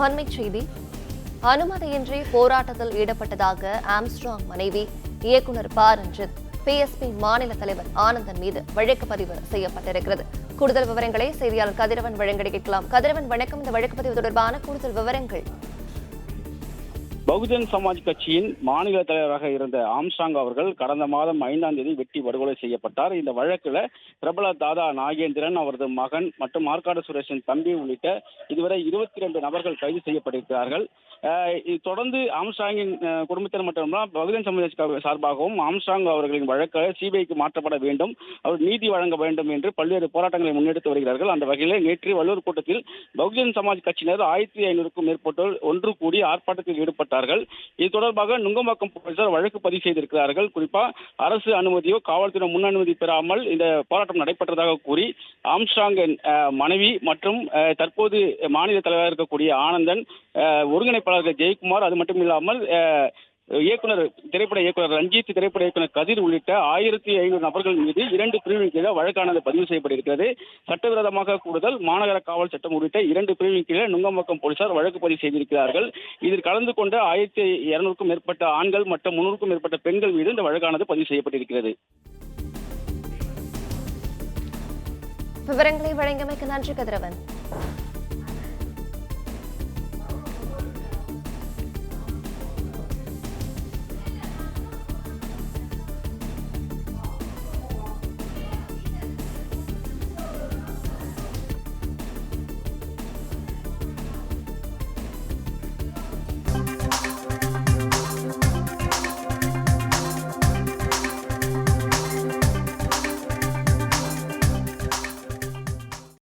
அண்மைச் செய்தி. அனுமதியின்றி போராட்டத்தில் ஈடுபட்டதாக ஆம்ஸ்ட்ராங் மனைவி இயக்குநர் ப. ரஞ்சித், பிஎஸ்பி மாநில தலைவர் ஆனந்தன் மீது வழக்கு பதிவு செய்யப்பட்டிருக்கிறது. கூடுதல் விவரங்களை செய்தியாளர் கதிரவன் வழங்க கேட்கலாம். கதிரவன், வணக்கம். இந்த வழக்கு பதிவு தொடர்பான கூடுதல் விவரங்கள். பகுஜன் சமாஜ் கட்சியின் மாநில தலைவராக இருந்த ஆம்ஸ்ட்ராங் அவர்கள் கடந்த மாதம் 5ஆம் தேதி வெட்டி படுகொலை செய்யப்பட்டார். இந்த வழக்குல பிரபல தாதா நாகேந்திரன், அவரது மகன் மற்றும் ஆற்காடு சுரேஷின் தம்பி உள்ளிட்ட இதுவரை 22 நபர்கள் கைது செய்யப்பட்டிருக்கிறார்கள். தொடர்ந்து ஆம்ஸ்ட்ராங்கின் குடும்பத்தினர் மட்டுமல்ல, பகுஜன் சமாஜ் சார்பாகவும் ஆம்ஸ்ட்ராங் அவர்களின் வழக்கு சிபிஐக்கு மாற்றப்பட வேண்டும், அவர் நீதி வழங்க வேண்டும் என்று பல்வேறு போராட்டங்களை முன்னெடுத்து வருகிறார்கள். அந்த வகையில் நேற்று வள்ளூர் கூட்டத்தில் பகுஜன் சமாஜ் கட்சியினர் 1500க்கும் மேற்பட்டோர் ஒன்று கூடி ஆர்ப்பாட்டத்தில் ஈடுபட்டார்கள். இது தொடர்பாக நுங்கம்பாக்கம் போலீசார் வழக்கு பதிவு செய்திருக்கிறார்கள். குறிப்பா அரசு அனுமதியோ காவல்துறை முன் அனுமதி பெறாமல் இந்த போராட்டம் நடைபெற்றதாக கூறி ஆம்ஸ்ட்ராங்கின் மனைவி மற்றும் தற்போது மாநில தலைவராக இருக்கக்கூடிய ஆனந்தன், ஒருங்கிணைப்பாளர்கள் ஜெயக்குமார், அது மட்டும் இல்லாமல் திரைப்பட இயக்குனர் ரஞ்சித், திரைப்பட இயக்குனர் கதிர் உள்ளிட்ட 1500 நபர்கள் மீது 2 பிரிவின் கீழே வழக்கானது பதிவு செய்யப்பட்டிருக்கிறது. சட்டவிரோதமாக கூடுதல், மாநகர காவல் சட்டம் உள்ளிட்ட 2 பிரிவின் கீழே நுங்கம்பாக்கம் போலீசார் வழக்கு பதிவு செய்திருக்கிறார்கள். இதில் கலந்து கொண்ட 1200க்கும் மேற்பட்ட ஆண்கள் மற்றும் 300க்கும் மேற்பட்ட பெண்கள் மீது இந்த வழக்கானது பதிவு செய்யப்பட்டிருக்கிறது. விவரங்களை வழங்கியமைக்கு நன்றி கதிரவன்.